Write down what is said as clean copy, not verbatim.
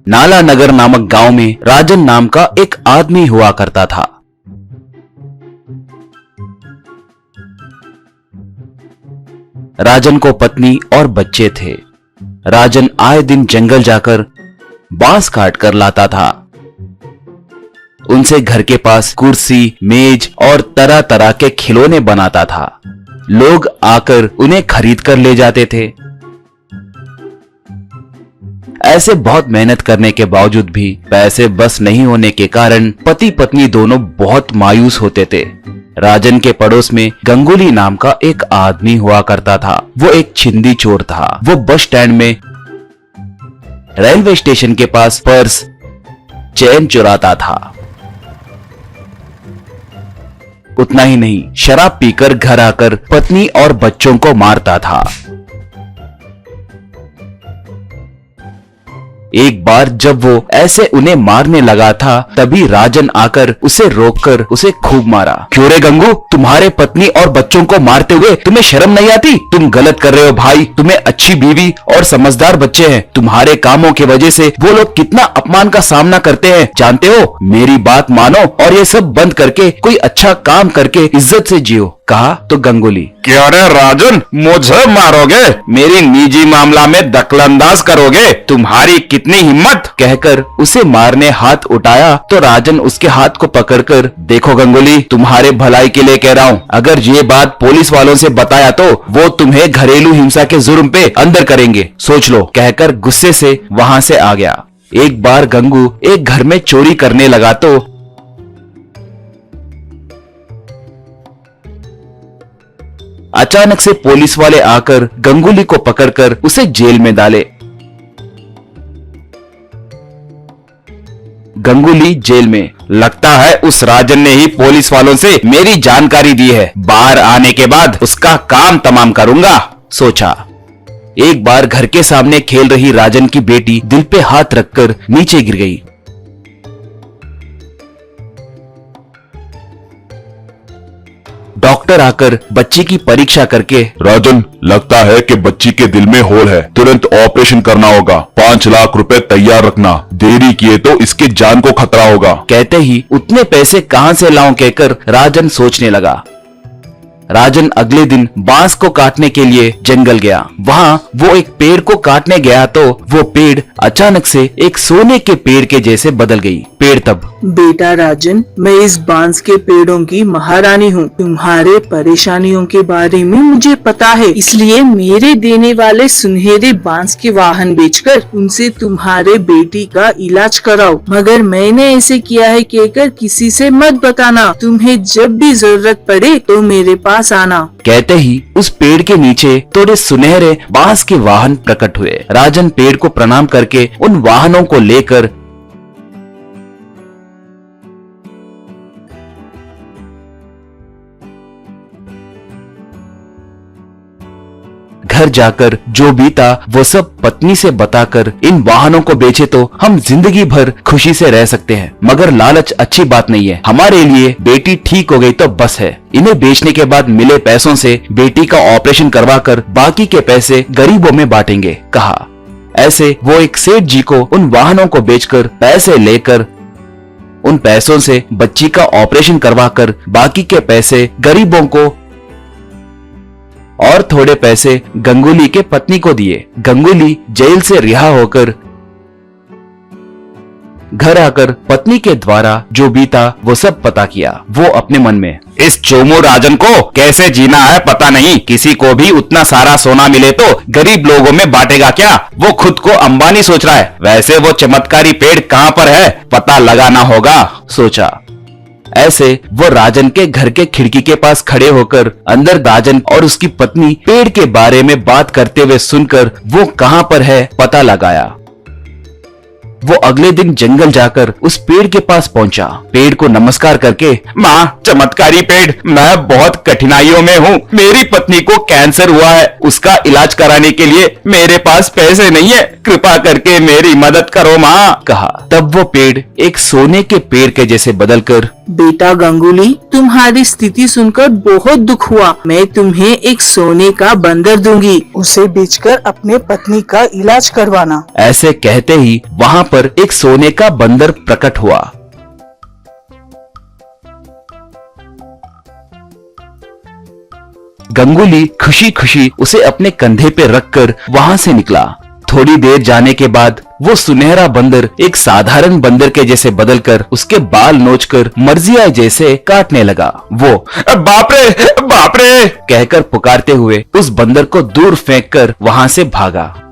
नाला नगर नामक गांव में राजन नाम का एक आदमी हुआ करता था। राजन को पत्नी और बच्चे थे। राजन आए दिन जंगल जाकर बांस काट कर लाता था। उनसे घर के पास कुर्सी, मेज और तरह तरह के खिलौने बनाता था। लोग आकर उन्हें खरीद कर ले जाते थे। ऐसे बहुत मेहनत करने के बावजूद भी पैसे बस नहीं होने के कारण पति पत्नी दोनों बहुत मायूस होते थे। राजन के पड़ोस में गंगुली नाम का एक आदमी हुआ करता था। वो एक छिंदी चोर था। वो बस स्टैंड में, रेलवे स्टेशन के पास पर्स, चैन चुराता था। उतना ही नहीं, शराब पीकर घर आकर पत्नी और बच्चों को मारता था। एक बार जब वो ऐसे उन्हें मारने लगा था, तभी राजन आकर उसे रोककर उसे खूब मारा। क्यों रे गंगू, तुम्हारे पत्नी और बच्चों को मारते हुए तुम्हें शर्म नहीं आती? तुम गलत कर रहे हो भाई। तुम्हें अच्छी बीवी और समझदार बच्चे हैं। तुम्हारे कामों की वजह से वो लोग कितना अपमान का सामना करते हैं, जानते हो? मेरी बात मानो और ये सब बंद करके कोई अच्छा काम करके इज्जत से जियो, कहा तो गंगुली। क्या रे राजन, मुझे मारोगे? मेरी निजी मामला में दखलंदाज करोगे? तुम्हारी कितनी हिम्मत? कहकर उसे मारने हाथ उठाया तो राजन उसके हाथ को पकड़कर, देखो गंगुली, तुम्हारे भलाई के लिए कह रहा हूँ, अगर ये बात पुलिस वालों से बताया तो वो तुम्हें घरेलू हिंसा के जुर्म पे अंदर करेंगे, सोच लो, कहकर गुस्से से वहाँ से आ गया। एक बार गंगू एक घर में चोरी करने लगा तो अचानक से पुलिस वाले आकर गंगुली को पकड़कर उसे जेल में डाले। गंगुली जेल में। लगता है उस राजन ने ही पुलिस वालों से मेरी जानकारी दी है। बाहर आने के बाद उसका काम तमाम करूंगा, सोचा। एक बार घर के सामने खेल रही राजन की बेटी दिल पे हाथ रखकर नीचे गिर गई। डॉक्टर आकर बच्ची की परीक्षा करके, राजन, लगता है कि बच्ची के दिल में होल है, तुरंत ऑपरेशन करना होगा। 5 लाख रुपए तैयार रखना, देरी किए तो इसकी जान को खतरा होगा। कहते ही उतने पैसे कहां से लाऊं कहकर राजन सोचने लगा। राजन अगले दिन बांस को काटने के लिए जंगल गया। वहाँ वो एक पेड़ को काटने गया तो वो पेड़ अचानक से एक सोने के पेड़ के जैसे बदल गई। पेड़ तब, बेटा राजन, मैं इस बांस के पेड़ों की महारानी हूँ। तुम्हारे परेशानियों के बारे में मुझे पता है, इसलिए मेरे देने वाले सुनहरे बांस के वाहन बेचकर उनसे तुम्हारे बेटी का इलाज कराओ। मगर मैंने ऐसे किया है कहकर किसी से मत बताना। तुम्हें जब भी जरूरत पड़े तो मेरे पास आना। कहते ही उस पेड़ के नीचे थोड़े सुनहरे बांस के वाहन प्रकट हुए। राजन पेड़ को प्रणाम करके उन वाहनों को लेकर घर जाकर जो भी था वो सब पत्नी से बताकर, इन वाहनों को बेचे तो हम जिंदगी भर खुशी से रह सकते हैं, मगर लालच अच्छी बात नहीं है। हमारे लिए बेटी ठीक हो गई तो बस है। इन्हें बेचने के बाद मिले पैसों से बेटी का ऑपरेशन करवाकर बाकी के पैसे गरीबों में बांटेंगे, कहा। ऐसे वो एक सेठ जी को उन वाहनों को बेचकर पैसे लेकर उन पैसों से बच्ची का ऑपरेशन करवाकर बाकी के पैसे गरीबों को और थोड़े पैसे गंगुली के पत्नी को दिए। गंगुली जेल से रिहा होकर घर आकर पत्नी के द्वारा जो बीता वो सब पता किया। वो अपने मन में, इस चोमू राजन को कैसे जीना है पता नहीं। किसी को भी उतना सारा सोना मिले तो गरीब लोगों में बांटेगा क्या? वो खुद को अंबानी सोच रहा है। वैसे वो चमत्कारी पेड़ कहाँ पर है, पता लगाना होगा, सोचा। ऐसे वो राजन के घर के खिड़की के पास खड़े होकर अंदर राजन और उसकी पत्नी पेड़ के बारे में बात करते हुए सुनकर वो कहां पर है पता लगाया। वो अगले दिन जंगल जाकर उस पेड़ के पास पहुंचा। पेड़ को नमस्कार करके, माँ, चमत्कारी पेड़, मैं बहुत कठिनाइयों में हूँ। मेरी पत्नी को कैंसर हुआ है, उसका इलाज कराने के लिए मेरे पास पैसे नहीं है, कृपा करके मेरी मदद करो माँ, कहा। तब वो पेड़ एक सोने के पेड़ के जैसे बदलकर, बेटा गंगुली, तुम्हारी स्थिति सुनकर बहुत दुख हुआ। मैं तुम्हें एक सोने का बंदर दूंगी, उसे बेचकर अपने पत्नी का इलाज करवाना। ऐसे कहते ही वहाँ पर पर एक सोने का बंदर प्रकट हुआ। गंगुली खुशी खुशी उसे अपने कंधे पे रखकर वहां से निकला। थोड़ी देर जाने के बाद वो सुनहरा बंदर एक साधारण बंदर के जैसे बदलकर उसके बाल नोचकर मर्जिया जैसे काटने लगा। वो बाप रे कहकर पुकारते हुए उस बंदर को दूर फेंककर वहां से भागा।